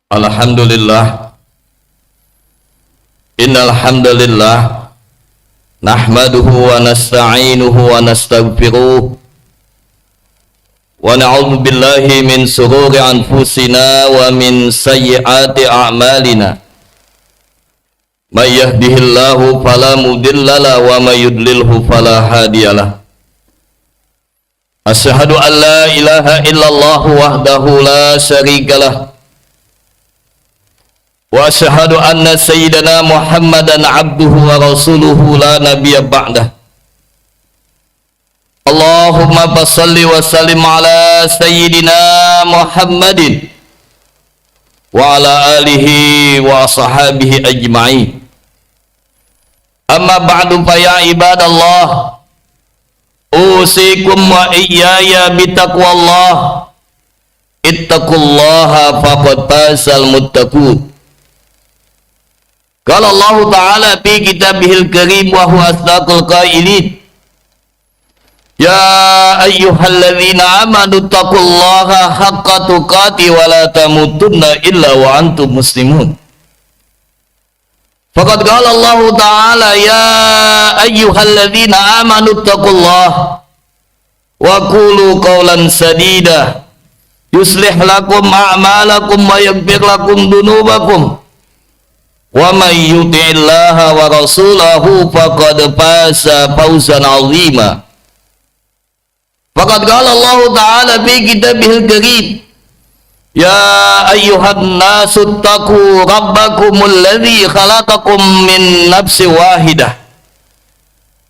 Alhamdulillah, innal hamdalillah nahmaduhu wa nasta'inuhu wa nastaghfiruh wa na'udzu billahi min shururi anfusina wa min sayyiati a'malina. May yahdihillahu fala mudhillalah wa may yudlilhu fala hadiyalah. Asyhadu an la ilaha illallah wahdahu la syarikalah wa asyhadu anna sayyidana Muhammadan abduhu wa rasuluhu la nabiyya ba'dah. Allahumma fassalli wa sallim ala sayyidina Muhammadin wa ala alihi wa ashabihi ajma'in. Amma ba'du fa ya ibadallah, usikum wa iyaya bitaqwallah. Ittaqullaha faqad fazal muttaqun. Qala Allah Ta'ala fi kitabihil karim wa huwa asdaqul qailin. Ya ayyuhalladzina amanu taqullaha haqqa tuqatih wa la tamutunna illa wa antum muslimun. Faqad qala Allah Ta'ala ya ayyuhalladzina amanu taqullaha wa qulu qawlan sadida yuslih lakum a'malakum wa yaghfir lakum dunubakum. Wa may yuti'illaha wa rasulahu faqad faza fawzan 'azima. Faqad qala Allah Ta'ala fi kitabihil karim, ya ayyuhan nasu taqu rabbakumul ladzi khalaqakum min nafsin wahidah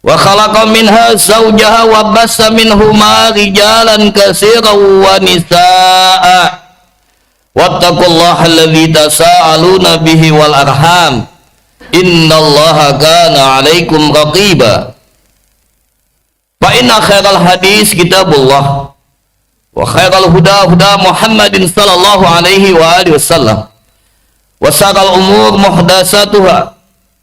wa khalaqa minha zawjaha wa bassa minhuma rijalan katsiran wa nisaa'a. Wattaqullaha alladzi tasaaluna bihi wal arham innallaha kana 'alaikum raqiba. Fa inna khairal hadis kitabullah wa khairal huda huda Muhammadin sallallahu alaihi wa alihi wasallam wa syarrul umur muhdatsatuha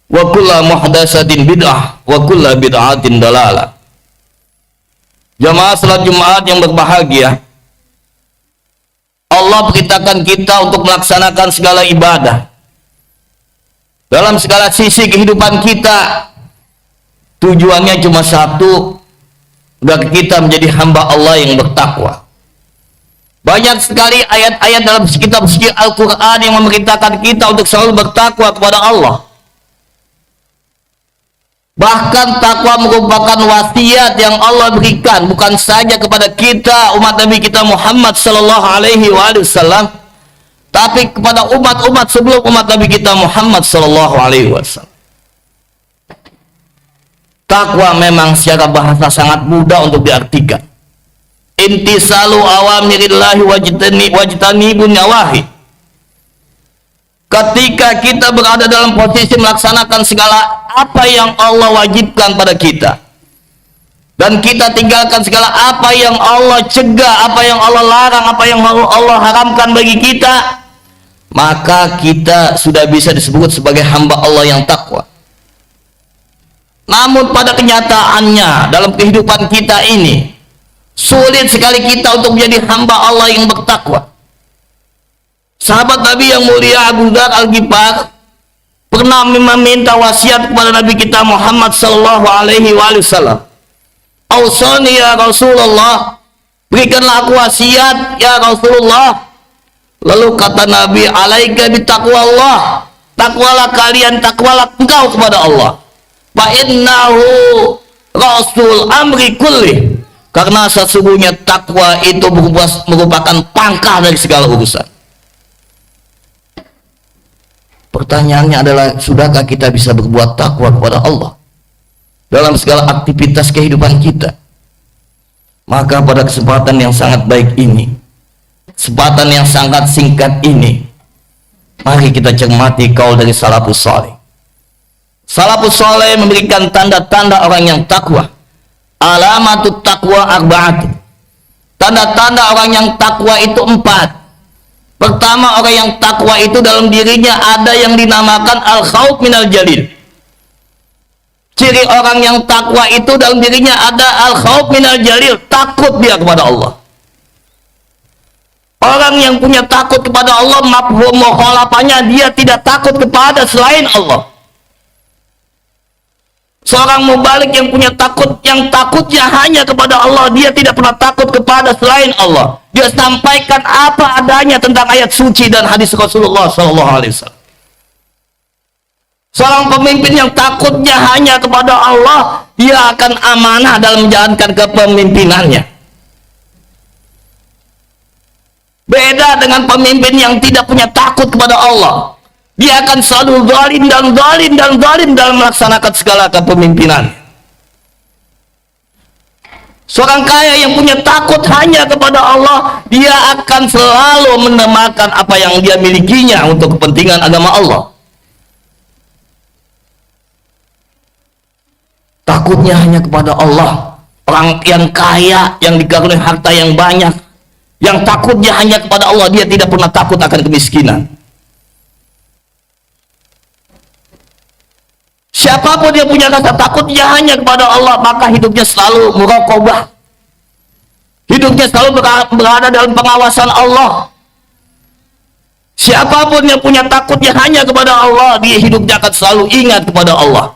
wa kullu muhdatsatin bid'ah wa kullu bid'atin dalalah. Jamaah salat Jumat yang berbahagia, Allah perintahkan kita untuk melaksanakan segala ibadah dalam segala sisi kehidupan kita. Tujuannya cuma satu, agar kita menjadi hamba Allah yang bertakwa. Banyak sekali ayat-ayat dalam kitab suci Al-Quran yang memerintahkan kita untuk selalu bertakwa kepada Allah. Bahkan takwa merupakan wasiat yang Allah berikan bukan saja kepada kita umat Nabi kita Muhammad sallallahu alaihi wasallam, tapi kepada umat-umat sebelum umat Nabi kita Muhammad sallallahu alaihi wasallam. Takwa memang secara bahasa sangat mudah untuk diartikan. Intisalu awamirillahi wajtanibun nawahi. Ketika kita berada dalam posisi melaksanakan segala apa yang Allah wajibkan pada kita, dan kita tinggalkan segala apa yang Allah cegah, apa yang Allah larang, apa yang Allah haramkan bagi kita, maka kita sudah bisa disebut sebagai hamba Allah yang takwa. Namun pada kenyataannya dalam kehidupan kita ini sulit sekali kita untuk menjadi hamba Allah yang bertakwa. Sahabat Nabi yang mulia Abu Dzar Al-Ghifari pernah meminta wasiat kepada Nabi kita Muhammad sallallahu alaihi wasallam. Ausani ya Rasulullah, berikanlah aku wasiat ya Rasulullah. Lalu kata Nabi, alaika bitaqwallah, takwalah kalian, takwalah engkau kepada Allah. Fa innahu rasul amri kulli, karena sesungguhnya takwa itu merupakan pangkal dari segala urusan. Pertanyaannya adalah, sudahkah kita bisa berbuat takwa kepada Allah dalam segala aktivitas kehidupan kita? Maka pada kesempatan yang sangat baik ini, kesempatan yang sangat singkat ini, mari kita cermati kaul dari salafus saleh. Salafus saleh memberikan tanda-tanda orang yang takwa. Alamatut taqwa arba'atu. Tanda-tanda orang yang takwa itu 4. Pertama, orang yang takwa itu dalam dirinya ada yang dinamakan al-khauf minal jalil. Ciri orang yang takwa itu dalam dirinya ada al-khauf minal jalil, takut dia kepada Allah. Orang yang punya takut kepada Allah, mafhum mukhalafahnya dia tidak takut kepada selain Allah. Seorang mubalik yang punya takut, yang takutnya hanya kepada Allah, dia tidak pernah takut kepada selain Allah. Dia sampaikan apa adanya tentang ayat suci dan hadis Rasulullah SAW. Seorang pemimpin yang takutnya hanya kepada Allah, dia akan amanah dalam menjalankan kepemimpinannya. Beda dengan pemimpin yang tidak punya takut kepada Allah. Dia akan selalu zalim dan zalim dan zalim dalam melaksanakan segala kepemimpinan. Seorang kaya yang punya takut hanya kepada Allah, dia akan selalu menemakan apa yang dia milikinya untuk kepentingan agama Allah. Takutnya hanya kepada Allah. Orang yang kaya, yang dikaruniai harta yang banyak, yang takutnya hanya kepada Allah, dia tidak pernah takut akan kemiskinan. Siapapun yang punya rasa takutnya hanya kepada Allah, maka hidupnya selalu muraqabah. Hidupnya selalu berada dalam pengawasan Allah. Siapapun yang punya takutnya hanya kepada Allah, dia hidupnya akan selalu ingat kepada Allah.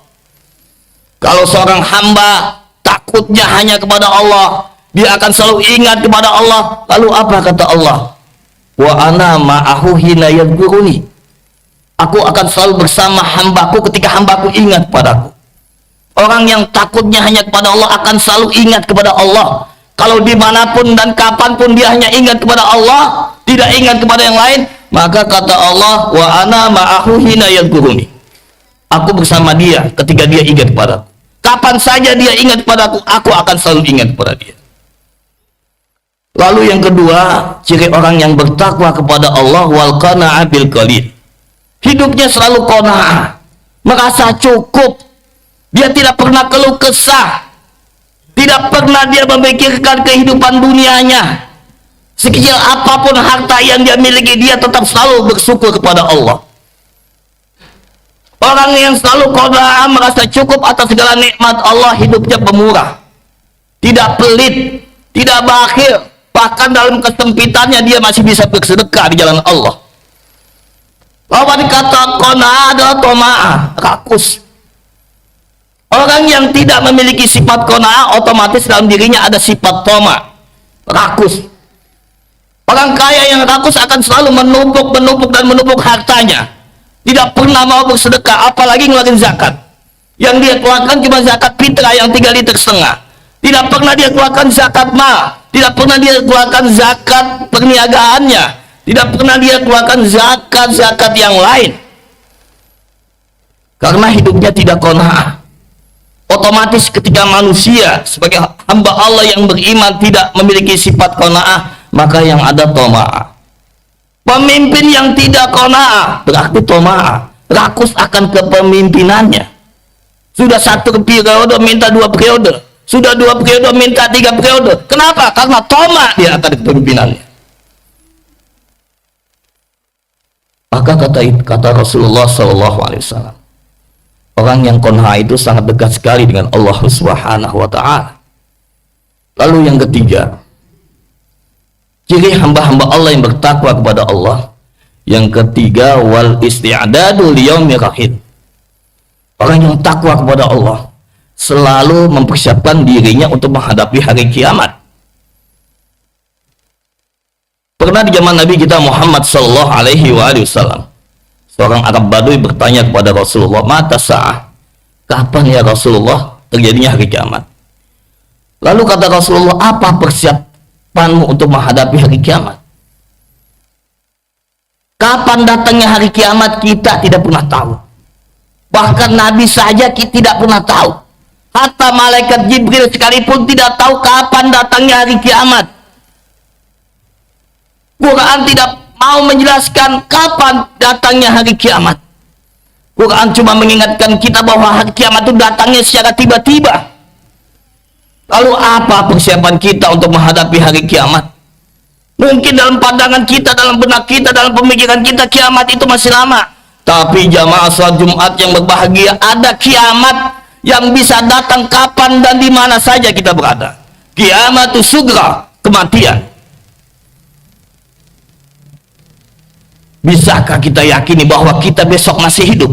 Kalau seorang hamba takutnya hanya kepada Allah, dia akan selalu ingat kepada Allah. Lalu apa kata Allah? Wa ana ma'ahu hina yadhkuruni. Aku akan selalu bersama hambaku ketika hambaku ingat padaku. Orang yang takutnya hanya kepada Allah akan selalu ingat kepada Allah. Kalau dimanapun dan kapanpun dia hanya ingat kepada Allah, tidak ingat kepada yang lain, maka kata Allah, wa ana ma'ahu hina yadhkuruni. Aku bersama dia ketika dia ingat padaku. Kapan saja dia ingat padaku, aku akan selalu ingat kepada dia. Lalu yang kedua, ciri orang yang bertakwa kepada Allah, wal qana'a bil qalil. Hidupnya selalu qanaah, merasa cukup. Dia tidak pernah keluh kesah, tidak pernah dia memikirkan kehidupan dunianya. Sekecil apapun harta yang dia miliki, dia tetap selalu bersyukur kepada Allah. Orang yang selalu qanaah, merasa cukup atas segala nikmat Allah, hidupnya pemurah, tidak pelit, tidak bakhil. Bahkan dalam kesempitannya dia masih bisa bersedekah di jalan Allah. Lawan kata qanaah adalah toma'ah, rakus. Orang yang tidak memiliki sifat qanaah, otomatis dalam dirinya ada sifat toma', rakus. Orang kaya yang rakus akan selalu menumpuk hartanya, tidak pernah mau bersedekah, apalagi ngeluarin zakat. Yang dia keluarkan cuma zakat fitrah yang 3,5 liter. Tidak pernah dia keluarkan zakat mal, tidak pernah dia keluarkan zakat perniagaannya, tidak pernah dia keluarkan zakat yang lain, karena hidupnya tidak qanaah. Otomatis ketika manusia sebagai hamba Allah yang beriman tidak memiliki sifat qanaah, maka yang ada toma'ah. Pemimpin yang tidak qanaah berarti toma'ah, rakus akan kepemimpinannya. Sudah 1 periode minta 2 periode, sudah 2 periode minta 3 periode. Kenapa? Karena toma' dia akan kepemimpinannya. Maka kata Rasulullah SAW, orang yang qanaah itu sangat dekat sekali dengan Allah Subhanahu wa ta'ala. Lalu yang ketiga, ciri hamba-hamba Allah yang bertakwa kepada Allah, yang ketiga, wal isti'dadu liyaumir rahim. Orang yang takwa kepada Allah selalu mempersiapkan dirinya untuk menghadapi hari kiamat. Pernah di zaman Nabi kita Muhammad sallallahu alaihi wasallam, seorang Arab Badui bertanya kepada Rasulullah, "Mata sa'ah?" Kapan ya Rasulullah terjadinya hari kiamat? Lalu kata Rasulullah, "Apa persiapanmu untuk menghadapi hari kiamat?" Kapan datangnya hari kiamat kita tidak pernah tahu. Bahkan Nabi saja kita tidak pernah tahu. Hatta malaikat Jibril sekalipun tidak tahu kapan datangnya hari kiamat. Quran tidak mau menjelaskan kapan datangnya hari kiamat. Quran cuma mengingatkan kita bahwa hari kiamat itu datangnya secara tiba-tiba. Lalu apa persiapan kita untuk menghadapi hari kiamat? Mungkin dalam pandangan kita, dalam benak kita, dalam pemikiran kita, kiamat itu masih lama. Tapi jamaah salat Jumat yang berbahagia, ada kiamat yang bisa datang kapan dan di mana saja kita berada. Kiamat itu sugra, kematian. Bisakah kita yakini bahwa kita besok masih hidup?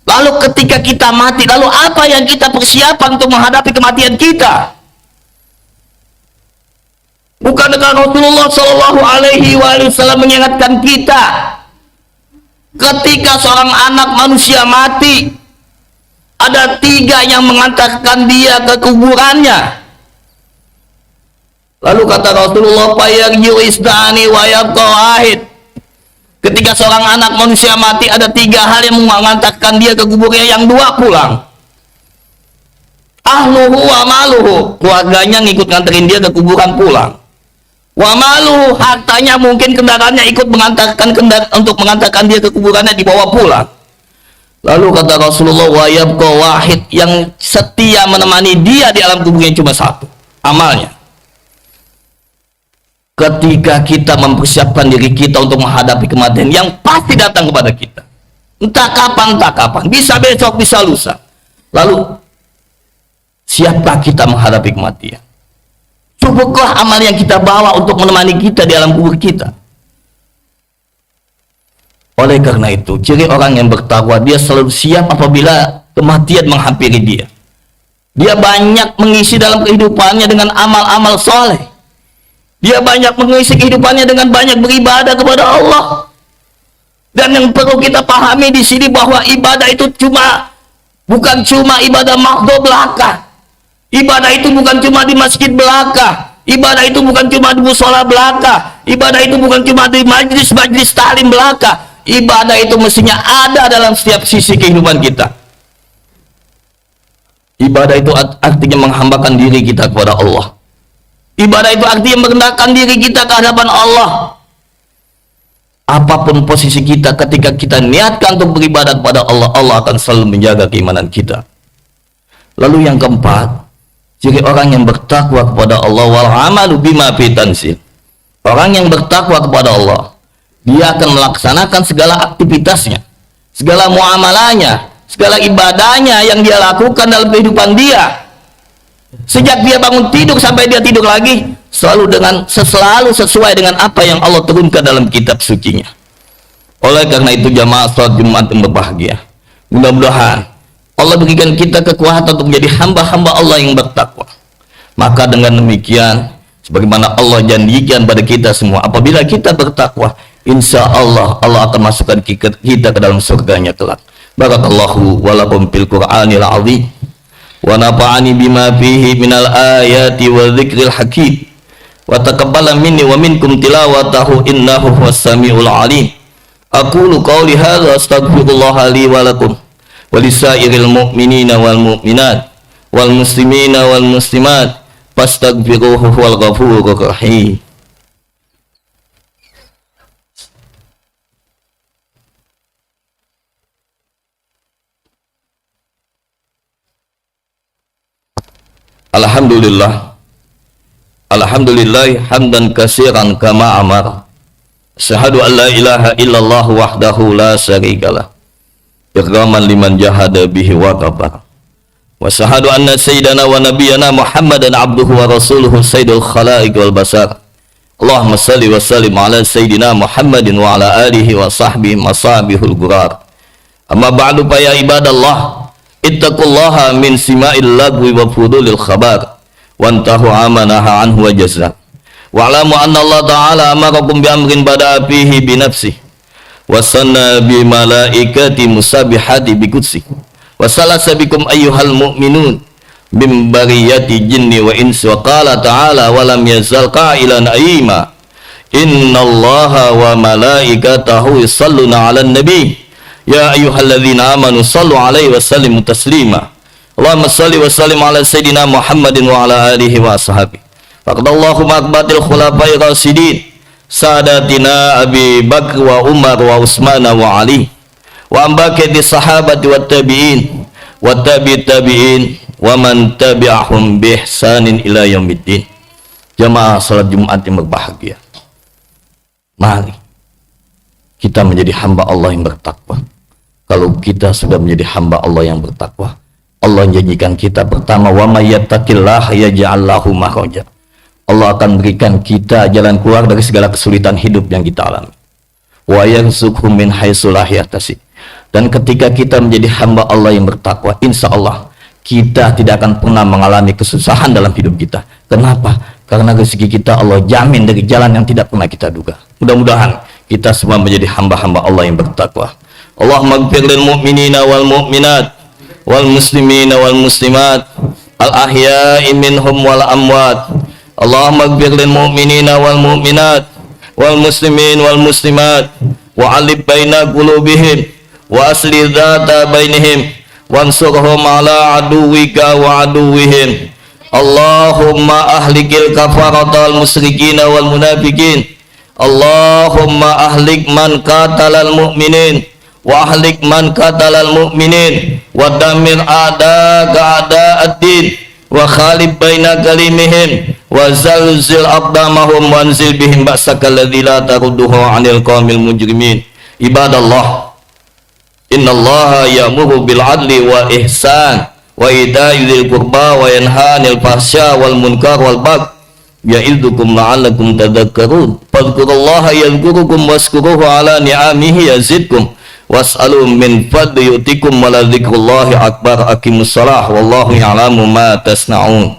Lalu ketika kita mati, lalu apa yang kita persiapan untuk menghadapi kematian kita? Bukankah Rasulullah Shallallahu Alaihi Wasallam mengingatkan kita, ketika seorang anak manusia mati, ada 3 yang mengantarkan dia ke kuburannya. Lalu kata Rasulullah, "Fayarji'u isnani wa yabqa wahid." Ketika seorang anak manusia mati, ada 3 hal yang mengantarkan dia ke kuburnya, yang 2 pulang. Ahluhu wa maluhu, keluarganya ngikut nganterin dia ke kuburan, pulang. Wa maluhu, hartanya mungkin kendaraannya ikut untuk mengantarkan dia ke kuburannya, dibawa pulang. Lalu kata Rasulullah, wa yabqa wahid, yang setia menemani dia di alam kuburnya cuma 1, amalnya. Ketika kita mempersiapkan diri kita untuk menghadapi kematian yang pasti datang kepada kita, entah kapan, bisa besok, bisa lusa. Lalu siapkah kita menghadapi kematian? Cukupkah amal yang kita bawa untuk menemani kita di alam kubur kita? Oleh karena itu, ciri orang yang bertakwa, dia selalu siap apabila kematian menghampiri dia. Dia banyak mengisi dalam kehidupannya dengan amal-amal soleh. Dia banyak mengisi kehidupannya dengan banyak beribadah kepada Allah. Dan yang perlu kita pahami di sini bahwa ibadah itu bukan cuma ibadah mahdhu belaka. Ibadah itu bukan cuma di masjid belaka. Ibadah itu bukan cuma di mushola belaka. Ibadah itu bukan cuma di majlis-majlis ta'lim belaka. Ibadah itu mestinya ada dalam setiap sisi kehidupan kita. Ibadah itu artinya menghambakan diri kita kepada Allah. Ibadah itu artinya merendahkan diri kita ke hadapan Allah. Apapun posisi kita, ketika kita niatkan untuk beribadah kepada Allah, Allah akan selalu menjaga keimanan kita. Lalu yang keempat, ciri orang yang bertakwa kepada Allah, wal amalu bima fi tanzil. Orang yang bertakwa kepada Allah, dia akan melaksanakan segala aktivitasnya, segala muamalahnya, segala ibadahnya yang dia lakukan dalam kehidupan dia. Sejak dia bangun tidur sampai dia tidur lagi, selalu sesuai dengan apa yang Allah turunkan dalam kitab sucinya. Oleh karena itu jamaah salat Jumat yang berbahagia, mudah-mudahan Allah berikan kita kekuatan untuk menjadi hamba-hamba Allah yang bertakwa. Maka dengan demikian, sebagaimana Allah janjikan pada kita semua, apabila kita bertakwa, insya Allah Allah akan masukkan kita ke dalam surganya kelak. Barakallahu walakum fil Qur'anil azim, wa nafa'ani bima fihi minal ayati wa dzikril hakim, wa taqabbala minni wa minkum tilawatahu innahu huwas samiul alim. Aqulu qawli hadza astaghfirullah li wa lakum wa lisairil mu'minina wal mu'minat wal muslimina wal muslimat fastaghfiruhu wal ghafurur rahim. Alhamdulillah hamdan katsiran kama amara. Syahadu an la ilaha illallah wahdahu la syarikalah, ikraman liman jahada bihi wa kafar. Wa syahadu anna sayyidana wa nabiyyana Muhammadan abduhu wa rasuluhu sayyidul khalaiq wal basar. Allahumma salli wa sallim ala sayyidina Muhammadin wa ala alihi wa sahbihi masabihul gurar. Amma ba'du fa ya ibadallah, ittaqullaha min sima'il lagwi wa fudulil khabar wantahu amanaha anhu wa jazza. Wa'lamu anna Allah ta'ala amarakum bi amrin bada'a fihi bi nafsihi wa sanna bi malaikati musabihati bi qudsi wa salasa bikum ayyuhal mu'minun bim bariyati jinni wa insi wa qala ta'ala wa lam yazal qailan aima innallaha wa malaikatahu yusalluna 'alan nabi ya ayyuhalladzina amanu sallu alaihi wa sallimu taslima. Allahumma salli wa sallim ala sayyidina Muhammadin wa ala alihi wa ashabihi. Faqadallahu ma'akbatil khulafai rasidin sadatina Abi Bakr wa Umar wa Utsman wa Ali wa ambaqati sahabati wat tabi'in wa tabi'in wa man tabi'ahum bi ihsanin ila yaumiddin. Jamaah salat Jumat yang berbahagia, mari kita menjadi hamba Allah yang bertakwa. Kalau kita sudah menjadi hamba Allah yang bertakwa, Allah menjanjikan kita pertama, wa may yattaqillaha yaj'al lahu makhraja. Allah akan berikan kita jalan keluar dari segala kesulitan hidup yang kita alami. Wa yarzuqhu min haitsu la yahtasib. Dan ketika kita menjadi hamba Allah yang bertakwa, insya Allah kita tidak akan pernah mengalami kesusahan dalam hidup kita. Kenapa? Karena rezeki kita Allah jamin dari jalan yang tidak pernah kita duga. Mudah-mudahan kita semua menjadi hamba-hamba Allah yang bertakwa. Allahumma ighfir lil mu'minina wal mu'minat wal muslimina wal muslimat al ahya'i minhum wal amwat. Allahumma ighfir lil mu'minina wal mu'minat wal muslimin wal muslimat wa alif baina qulubihim wa asli dzata bainihim wansurhum ala aduwika wa aduwihim. Allahumma ahlikil kafarata wal musyrikin wal munafiqin. Allahumma ahlik man qatalal mu'minin wa ahlik man qatalal mu'minin wa damir a'daka a'da'ad-din wa khalib baina kalimihim wa zalzil aqdamahum wanzil bihim ba'sakal ladzi la tarudduhu 'anil qaumil mujrimin. Ibadallah, innallaha ya'muru bil 'adli wa ihsan wa ita'i dzil qurba wa yanha 'anil fahsya wal munkar wal baghi ya'idzukum la'allakum tadhakkarun. Fadhkurullaha yadhkurukum washkuruhu 'ala ni'amihi yazidkum was'alu min fadli yu'tikum wa la dzikrullahi akbar. Aqimus shalah wallahu ya'lamu ma tasna'un.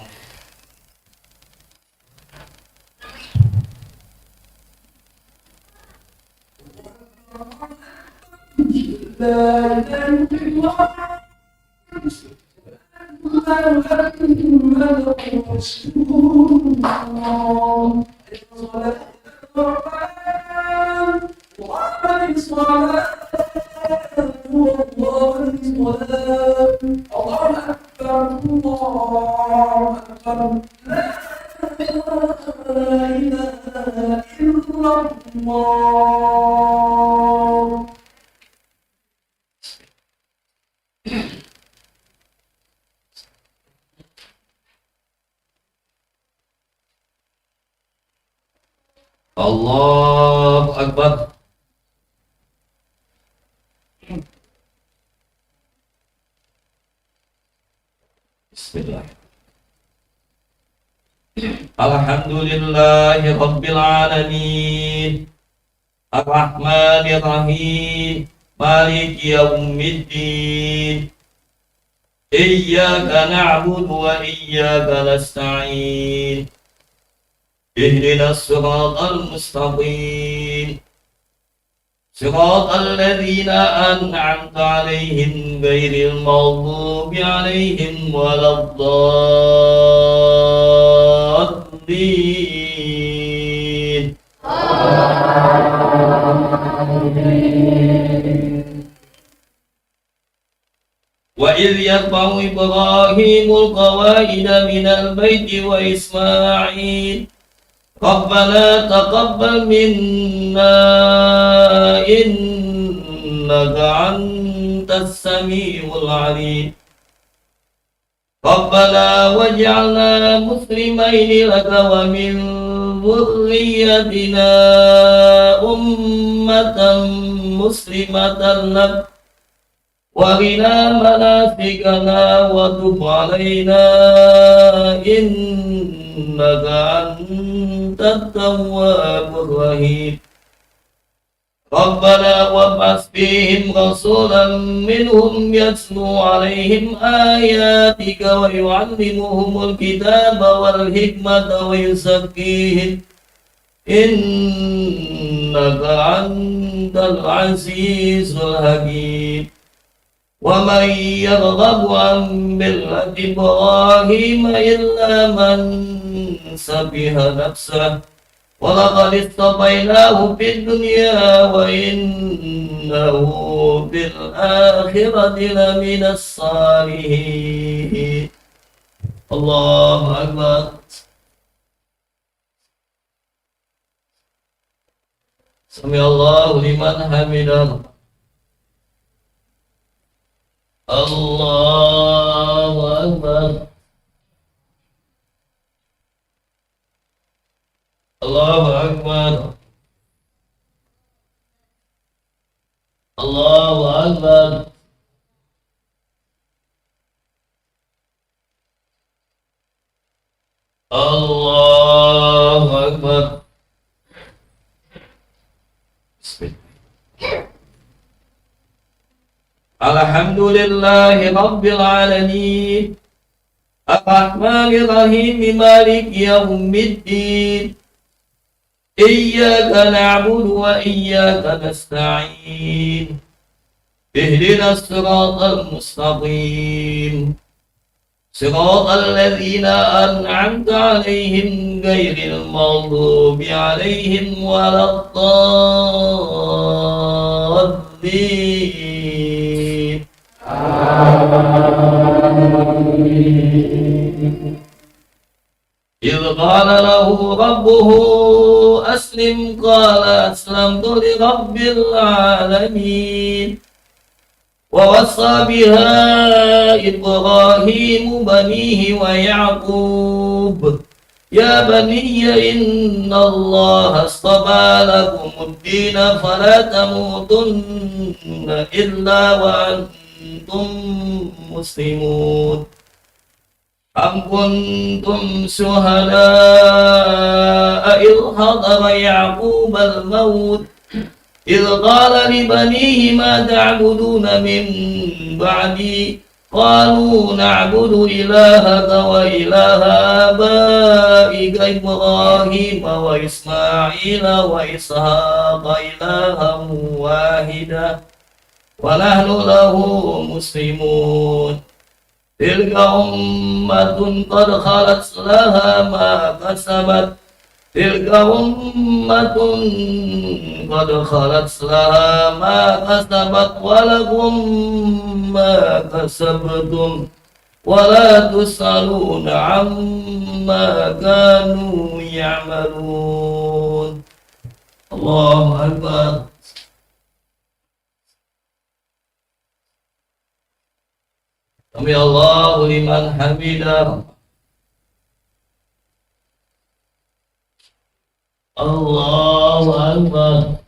Allahu Akbar. Bismillah. Alhamdulillahi Rabbil Alamin Ar-Rahmanir Rahim Maliki Yawmiddin Iyyaka na'budu wa iyyaka nasta'in Ihdinas siratal mustaqim Siratal ladzina an'amta 'alaihim ghairil maghdubi 'alaihim waladdallin. Wa idh yarfa'u Ibrahimul qawa'ida minal baiti wa Isma'il Rabbana taqabbal minna innaka antas samiul alim Rabbana waj'alna muslimaini laka wa min dhurriyyatina ummatan muslimatan lak wa arina manasikana wa tub alaina innaka antat tawwabur rahim Rabbana wab'ats fihim rasulan minhum yatlu 'alaihim ayatika wa yu'allimuhumul kitaba wal hikmata wa yuzakkihim innaka antal azizul hakim Wa man yarghabu an millati Ibrahim illa man safiha nafsah wa laqad istafainahu fid dunya wa innahu bil akhirati laminas salihin. Allahu akbar. Sami Allahu liman hamidah. Allahu Akbar. Allahu Akbar. Allahu Akbar. Allahu Akbar. Alhamdulillahi Rabbil Alamin, Ar-Rahmanir Rahim, Maliki Yawmiddin, Iyyaka na'budu wa iyyaka nasta'in, Ihdinas siratal mustaqim, siratal ladzina an'amta 'alaihim ghairil maghdubi 'alaihim waladdallin. إذ قال له ربه أسلم قال أسلمت لرب العالمين ووصى بها إبراهيم بنيه ويعقوب يا بني إن الله اصطفى لكم الدين فلا تموتن إلا وأنتم مسلمون أم كنتم شهداء إذ حضر يعقوب الموت إذ قال لبنيه ما تعبدون من بعدي قالوا نعبد إلهك وإله آبائك إبراهيم وإسماعيل وإسحاق إلها واحدا ونحن له مسلمون تلك أمة قد خلت لها ما كسبت تلك أمة قد خلت لها ما كسبت ولكم ما كسبتم ولا تسألون عما كانوا يعملون. الله أكبر. Sami Allahu liman hamidah. Allahu Akbar.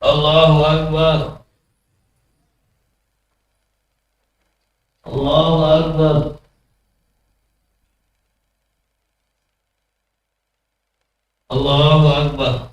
Allahu Akbar. Allahu Akbar. Allahu Akbar.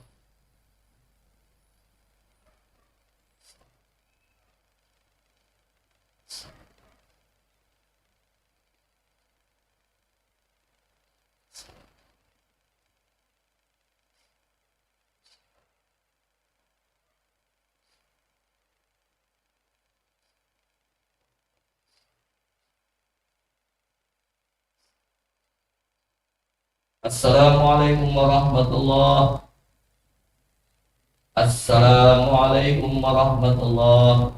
Assalamualaikum warahmatullahi. Assalamualaikum warahmatullahi.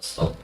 Stop.